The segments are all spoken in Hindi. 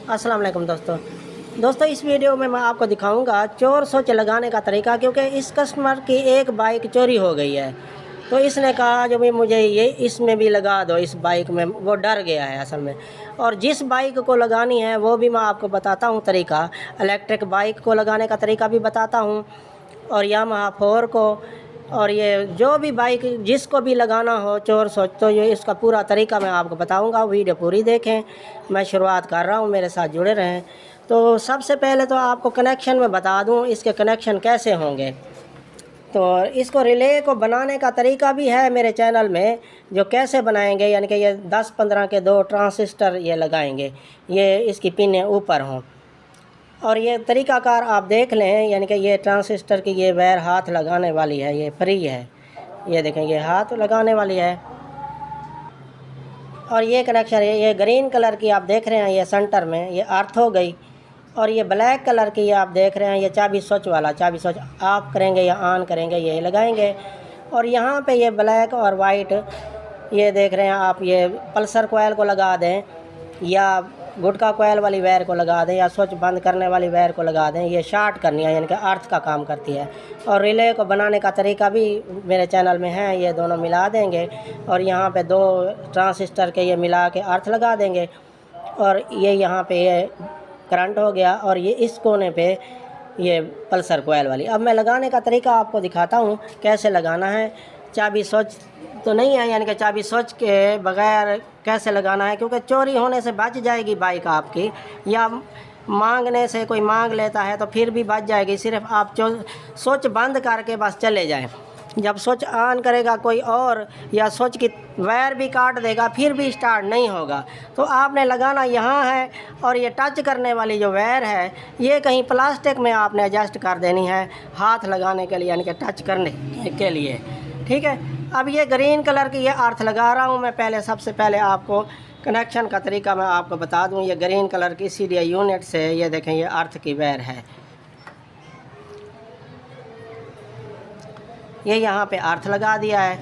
अस्सलाम वालेकुम दोस्तों इस वीडियो में मैं आपको दिखाऊंगा चोर स्विच लगाने का तरीका, क्योंकि इस कस्टमर की एक बाइक चोरी हो गई है। तो इसने कहा जो भी मुझे ये इसमें भी लगा दो, इस बाइक में। वो डर गया है असल में। और जिस बाइक को लगानी है वो भी मैं आपको बताता हूँ तरीका। इलेक्ट्रिक बाइक को लगाने का तरीका भी बताता हूँ, और यामाहा 4 को, और ये जो भी बाइक जिसको भी लगाना हो चोर स्विच, तो ये इसका पूरा तरीका मैं आपको बताऊंगा। वीडियो पूरी देखें। मैं शुरुआत कर रहा हूँ, मेरे साथ जुड़े रहें। तो सबसे पहले तो आपको कनेक्शन में बता दूँ इसके कनेक्शन कैसे होंगे। तो इसको रिले को बनाने का तरीका भी है मेरे चैनल में, जो कैसे बनाएंगे, यानी कि ये 10-15 के 2 ट्रांसिस्टर ये लगाएंगे, ये इसकी पिनें ऊपर हों। और ये तरीकाकार आप देख लें, यानी कि ये ट्रांसिस्टर की ये वायर हाथ लगाने वाली है, ये फ्री है। ये देखें, ये हाथ लगाने वाली है। और ये कनेक्शन है, ये ग्रीन कलर की आप देख रहे हैं, ये सेंटर में ये अर्थ हो गई। और ये ब्लैक कलर की ये आप देख रहे हैं, ये चाबी स्विच वाला, चाबी स्विच ऑफ करेंगे या ऑन करेंगे, ये लगाएंगे। और यहाँ पे ये ब्लैक और वाइट ये देख रहे हैं आप, ये पल्सर कोयल को लगा दें या गुटका कोयल वाली वायर को लगा दें या स्विच बंद करने वाली वायर को लगा दें। ये शार्ट करनी है, यानी कि अर्थ का काम करती है। और रिले को बनाने का तरीका भी मेरे चैनल में है, ये दोनों मिला देंगे। और यहाँ पे 2 ट्रांसिस्टर के ये मिला के अर्थ लगा देंगे। और ये यहाँ पे ये करंट हो गया, और ये इस कोने पे ये पल्सर कोयल वाली। अब मैं लगाने का तरीका आपको दिखाता हूँ कैसे लगाना है। चाबी स्विच तो नहीं है, यानी कि चाबी स्विच के बगैर कैसे लगाना है, क्योंकि चोरी होने से बच जाएगी बाइक आपकी, या मांगने से कोई मांग लेता है तो फिर भी बच जाएगी। सिर्फ आप स्विच बंद करके बस चले जाएं। जब स्विच ऑन करेगा कोई और, या स्विच की वायर भी काट देगा, फिर भी स्टार्ट नहीं होगा। तो आपने लगाना यहाँ है। और ये टच करने वाली जो वायर है, ये कहीं प्लास्टिक में आपने एडजस्ट कर देनी है हाथ लगाने के लिए, यानी कि टच करने के लिए। ठीक है। अब ये ग्रीन कलर की ये अर्थ लगा रहा हूँ मैं। सबसे पहले आपको कनेक्शन का तरीका मैं आपको बता दूँ। ये ग्रीन कलर की CDI यूनिट से ये देखें, ये अर्थ की वायर है, ये यहाँ पे अर्थ लगा दिया है।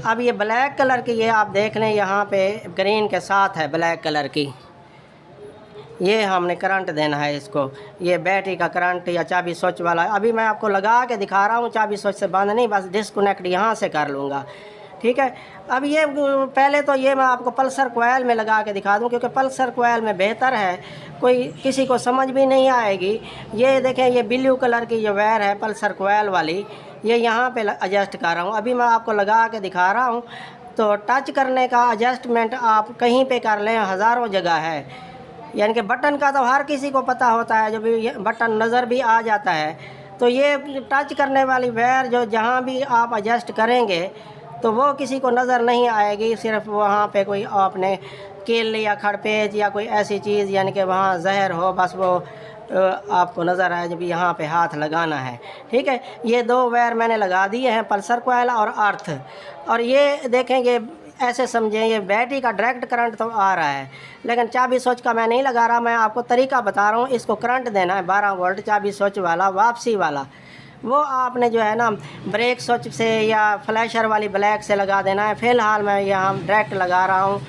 अब ये ब्लैक कलर की ये आप देख लें, यहाँ पे ग्रीन के साथ है ब्लैक कलर की, ये हमने करंट देना है इसको। ये बैटरी का करंट या चाबी स्विच वाला अभी मैं आपको लगा के दिखा रहा हूँ। चाबी स्विच से बंद नहीं, बस डिस्कनेक्ट यहाँ से कर लूँगा। ठीक है। अब ये पहले तो ये मैं आपको पल्सर कोयल में लगा के दिखा दूँ, क्योंकि पल्सर कोयल में बेहतर है, कोई किसी को समझ भी नहीं आएगी। ये देखें, ये ब्लू कलर की जो वायर है पल्सर कोयल वाली, ये यहाँ पे एडजस्ट कर रहा हूँ। अभी मैं आपको लगा के दिखा रहा हूँ। तो टच करने का एडजस्टमेंट आप कहीं पे कर लें, हज़ारों जगह है। यानी कि बटन का तो हर किसी को पता होता है, जब भी बटन नज़र भी आ जाता है। तो ये टच करने वाली वायर जो जहाँ भी आप एडजस्ट करेंगे तो वो किसी को नज़र नहीं आएगी। सिर्फ वहाँ पे कोई आपने कील या खड़पेच या कोई ऐसी चीज़, यानी कि वहाँ जहर हो, बस वो आपको नज़र आए जब यहाँ पे हाथ लगाना है। ठीक है। ये 2 वायर मैंने लगा दिए हैं, पल्सर कोयल और अर्थ। और ये देखेंगे, ऐसे समझें, ये बैटरी का डायरेक्ट करंट तो आ रहा है, लेकिन चाबी स्विच का मैं नहीं लगा रहा। मैं आपको तरीका बता रहा हूँ। इसको करंट देना है 12 वोल्ट, चाबी स्विच वाला, वापसी वाला। वो आपने जो है ना ब्रेक स्विच से या फ्लैशर वाली ब्लैक से लगा देना है। फ़िलहाल मैं यहाँ डायरेक्ट लगा रहा हूँ।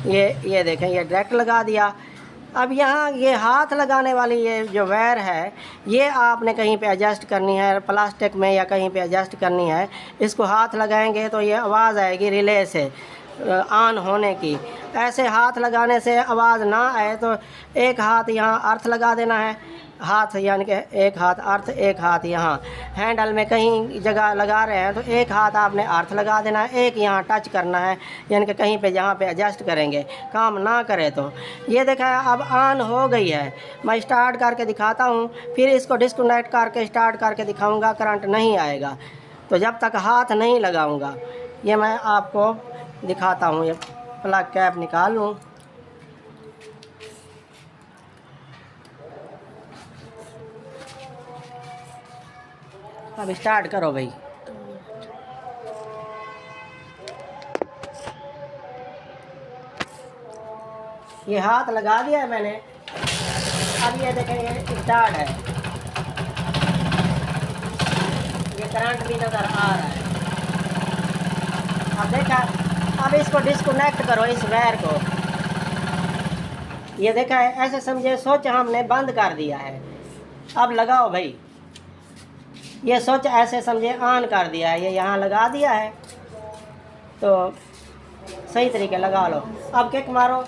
ये देखें, ये डायरेक्ट लगा दिया। अब यहाँ ये हाथ लगाने वाली ये जो वायर है, ये आपने कहीं पे एडजस्ट करनी है, प्लास्टिक में या कहीं पे एडजस्ट करनी है। इसको हाथ लगाएंगे तो ये आवाज़ आएगी रिले से ऑन होने की। ऐसे हाथ लगाने से आवाज़ ना आए तो एक हाथ यहाँ अर्थ लगा देना है, हाथ यानी कि एक हाथ अर्थ, एक हाथ यहाँ हैंडल में कहीं जगह लगा रहे हैं तो एक हाथ आपने अर्थ लगा देना है, एक यहाँ टच करना है, यानी कि कहीं पे जहाँ पे एडजस्ट करेंगे काम ना करे तो। ये देखा है, अब ऑन हो गई है। मैं स्टार्ट करके दिखाता हूँ, फिर इसको डिस्कनेक्ट करके स्टार्ट करके दिखाऊँगा, करंट नहीं आएगा। तो जब तक हाथ नहीं लगाऊँगा, ये मैं आपको दिखाता हूँ। ये प्लग कैप निकाल लूँ। अब स्टार्ट करो भाई। ये हाथ लगा दिया है मैंने। अब ये देखें, ये स्टार्ट है, ये करंट भी नज़र आ रहा है। अब देखा, अब इसको डिस्कनेक्ट करो, इस वायर को। ये देखा है, ऐसे समझे स्विच हमने बंद कर दिया है। अब लगाओ भाई, ये स्विच ऐसे समझे ऑन कर दिया है, ये यहाँ लगा दिया है तो सही तरीके लगा लो। अब किक मारो,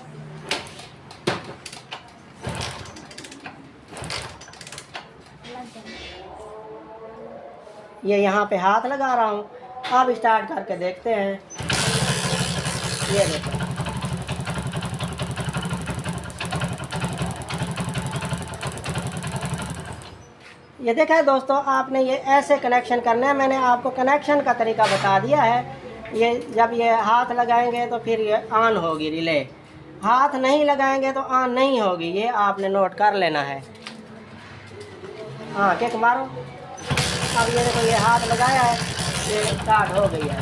ये यहाँ पे हाथ लगा रहा हूँ। अब स्टार्ट करके देखते हैं। ये देखो, ये देखा है दोस्तों, आपने ये ऐसे कनेक्शन करना है। मैंने आपको कनेक्शन का तरीका बता दिया है। ये जब ये हाथ लगाएंगे तो फिर ये ऑन होगी रिले, हाथ नहीं लगाएंगे तो ऑन नहीं होगी, ये आपने नोट कर लेना है। हाँ, किक मारो। अब ये देखो, ये हाथ लगाया है, ये स्टार्ट हो गई है।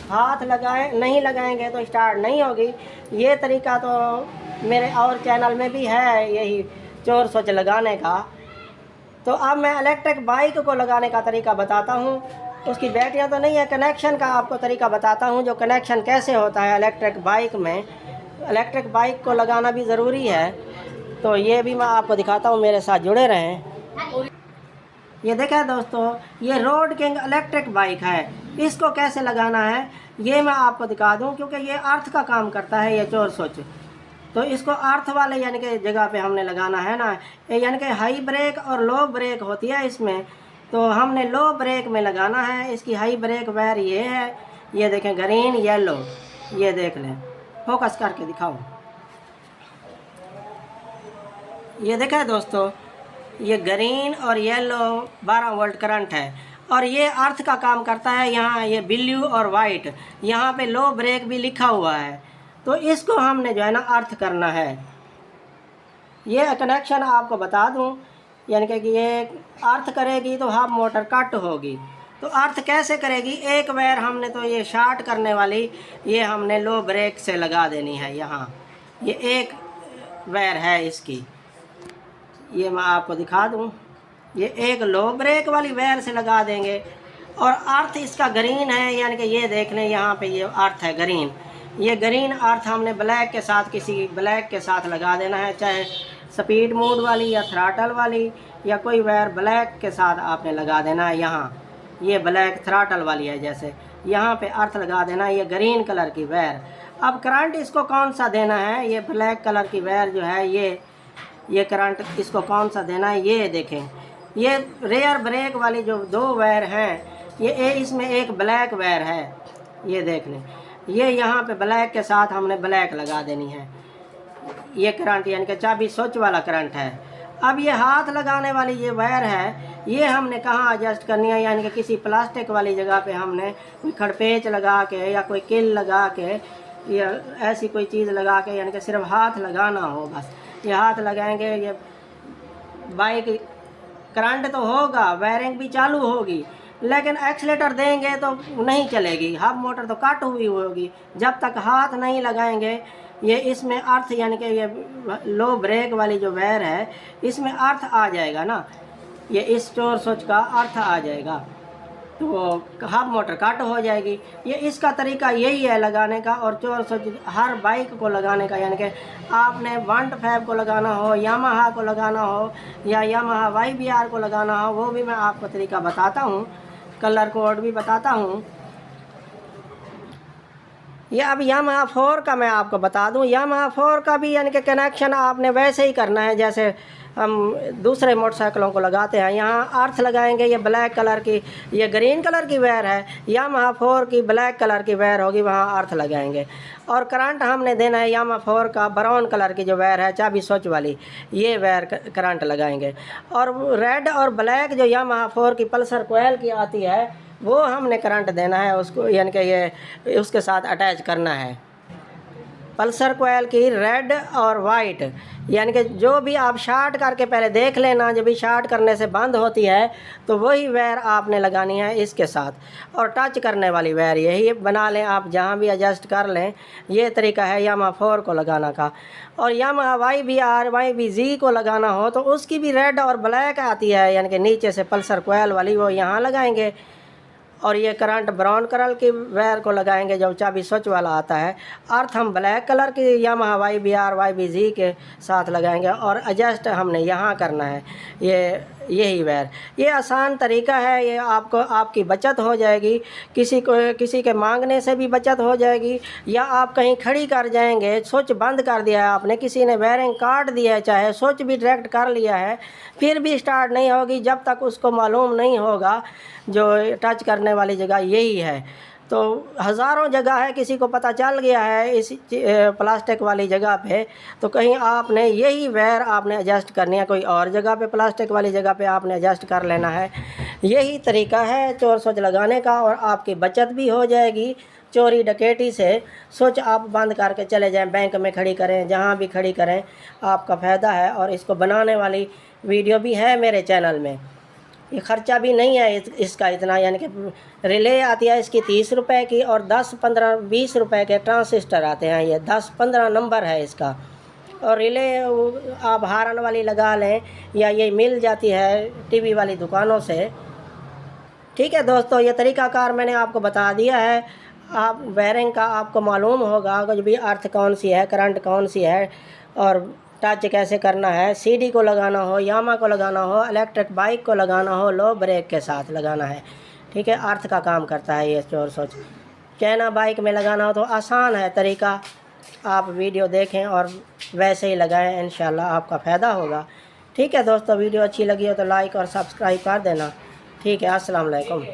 हाथ लगाए नहीं लगाएंगे तो स्टार्ट नहीं होगी। ये तरीका तो मेरे और चैनल में भी है, यही चोर स्विच लगाने का। तो अब मैं इलेक्ट्रिक बाइक को लगाने का तरीका बताता हूँ। उसकी बैटरियाँ तो नहीं है, कनेक्शन का आपको तरीका बताता हूँ, जो कनेक्शन कैसे होता है इलेक्ट्रिक बाइक में। इलेक्ट्रिक बाइक को लगाना भी ज़रूरी है, तो ये भी मैं आपको दिखाता हूँ, मेरे साथ जुड़े रहें। ये देखा है दोस्तों, ये रोड किंग इलेक्ट्रिक बाइक है। इसको कैसे लगाना है ये मैं आपको दिखा दूँ, क्योंकि ये अर्थ का काम करता है, ये चोर स्विच। तो इसको अर्थ वाले यानी कि जगह पे हमने लगाना है ना, यानी कि हाई ब्रेक और लो ब्रेक होती है इसमें, तो हमने लो ब्रेक में लगाना है। इसकी हाई ब्रेक वायर ये है, ये देखें ग्रीन येलो, ये देख लें, फोकस करके दिखाओ। ये देखा है दोस्तों, ये ग्रीन और येलो 12 वोल्ट करंट है, और ये अर्थ का काम करता है। यहाँ ये ब्लू और वाइट, यहाँ पे लो ब्रेक भी लिखा हुआ है, तो इसको हमने जो है ना अर्थ करना है। ये कनेक्शन आपको बता दूं, यानी कि ये अर्थ करेगी तो हाफ मोटर कट होगी। तो अर्थ कैसे करेगी, एक वायर हमने तो ये शार्ट करने वाली ये हमने लो ब्रेक से लगा देनी है। यहाँ ये एक वायर है इसकी, ये मैं आपको दिखा दूं, ये एक लो ब्रेक वाली वायर से लगा देंगे। और अर्थ इसका ग्रीन है, यानी कि ये देख लें यहाँ पे ये अर्थ है ग्रीन। ये ग्रीन अर्थ हमने ब्लैक के साथ, किसी ब्लैक के साथ लगा देना है, चाहे स्पीड मोड वाली या थ्रॉटल वाली या कोई वायर ब्लैक के साथ आपने लगा देना है। यहाँ ये ब्लैक थ्रॉटल वाली है, जैसे यहाँ पे अर्थ लगा देना है, ये ग्रीन कलर की वायर। अब करंट इसको कौन सा देना है, ये ब्लैक कलर की वायर जो है ये करंट इसको कौन सा देना है, ये देखें। ये रेयर ब्रेक वाली जो दो वायर हैं, ये इसमें एक ब्लैक वायर है, ये देख लें। ये यहाँ पे ब्लैक के साथ हमने ब्लैक लगा देनी है। ये करंट यानी कि चाबी स्विच वाला करंट है। अब ये हाथ लगाने वाली ये वायर है, ये हमने कहाँ एडजस्ट करनी है, यानी कि किसी प्लास्टिक वाली जगह पे हमने कोई खड़पेच लगा के या कोई किल लगा के या ऐसी कोई चीज़ लगा के, यानी कि सिर्फ हाथ लगाना हो बस। ये हाथ लगाएंगे, ये बाइक करंट तो होगा, वायरिंग भी चालू होगी, लेकिन एक्सीलेटर देंगे तो नहीं चलेगी, हाफ मोटर तो कट हुई होगी। जब तक हाथ नहीं लगाएंगे, ये इसमें अर्थ यानी कि ये लो ब्रेक वाली जो वायर है इसमें अर्थ आ जाएगा ना, ये इस चोर स्विच का अर्थ आ जाएगा, तो हाफ मोटर कट हो जाएगी। ये इसका तरीका यही है लगाने का। और चोर स्विच हर बाइक को लगाने का, यानी कि आपने 125 को लगाना हो, यामाहा को लगाना हो या यामाहा YBR को लगाना हो, वो भी मैं आपको तरीका बताता हूँ, कलर कोड भी बताता हूँ। ये अब यामाहा 4 का मैं आपको बता दूं। यामाहा 4 का भी यानी कि कनेक्शन आपने वैसे ही करना है जैसे हम दूसरे मोटरसाइकिलों को लगाते हैं। यहाँ अर्थ लगाएंगे, ये ब्लैक कलर की, ये ग्रीन कलर की वायर है, यामाहा 4 की ब्लैक कलर की वायर होगी, वहाँ अर्थ लगाएंगे। और करंट हमने देना है यामाहा 4 का ब्राउन कलर की जो वायर है चाबी स्विच वाली, ये वायर करंट लगाएंगे। और रेड और ब्लैक जो यामाहा 4 की पल्सर कोयल की आती है, वो हमने करंट देना है उसको, यानी कि ये उसके साथ अटैच करना है। पल्सर कोयल की रेड और वाइट, यानी कि जो भी आप शार्ट करके पहले देख लेना, जब भी शार्ट करने से बंद होती है तो वही वायर आपने लगानी है इसके साथ। और टच करने वाली वायर यही बना लें आप, जहाँ भी एडजस्ट कर लें। ये तरीका है यामाहा 4 को लगाना का। और यामाहा YBR YBZ को लगाना हो तो उसकी भी रेड और ब्लैक आती है, यानी कि नीचे से पल्सर कोयल वाली, वो यहाँ लगाएंगे। और ये करंट ब्राउन कलर की वायर को लगाएंगे जो चाबी स्विच वाला आता है। अर्थ हम ब्लैक कलर की यामाहा YBR YBZ के साथ लगाएंगे और एडजस्ट हमने यहाँ करना है यही वायर। ये आसान तरीका है, ये आपको आपकी बचत हो जाएगी, किसी के मांगने से भी बचत हो जाएगी। या आप कहीं खड़ी कर जाएंगे, स्विच बंद कर दिया है आपने, किसी ने वायरिंग काट दिया है, चाहे स्विच भी डायरेक्ट कर लिया है, फिर भी स्टार्ट नहीं होगी जब तक उसको मालूम नहीं होगा जो टच करने वाली जगह यही है। तो हज़ारों जगह है, किसी को पता चल गया है इस प्लास्टिक वाली जगह पे, तो कहीं आपने यही वायर आपने एडजस्ट करनी है, कोई और जगह पे प्लास्टिक वाली जगह पे आपने एडजस्ट कर लेना है। यही तरीका है चोर स्विच लगाने का और आपकी बचत भी हो जाएगी चोरी डकैती से। स्विच आप बंद करके चले जाएं, बैंक में खड़ी करें, जहाँ भी खड़ी करें, आपका फ़ायदा है। और इसको बनाने वाली वीडियो भी है मेरे चैनल में। ये ख़र्चा भी नहीं है इसका इतना, यानी कि रिले आती है इसकी 30 रुपए की और 10, 15, 20 रुपए के ट्रांसिस्टर आते हैं। ये 10-15 नंबर है इसका। और रिले आप हारन वाली लगा लें या ये मिल जाती है टीवी वाली दुकानों से। ठीक है दोस्तों, ये तरीक़ाकार मैंने आपको बता दिया है। आप वायरिंग का आपको मालूम होगा कुछ भी, अर्थ कौन सी है, करंट कौन सी है और टच कैसे करना है। CD को लगाना हो, यामा को लगाना हो, इलेक्ट्रिक बाइक को लगाना हो, लो ब्रेक के साथ लगाना है। ठीक है, अर्थ का काम करता है ये चोर स्विच। चाइना बाइक में लगाना हो तो आसान है तरीका, आप वीडियो देखें और वैसे ही लगाएं, इंशाल्लाह आपका फ़ायदा होगा। ठीक है दोस्तों, वीडियो अच्छी लगी हो तो लाइक और सब्सक्राइब कर देना। ठीक है, अस्सलाम वालेकुम।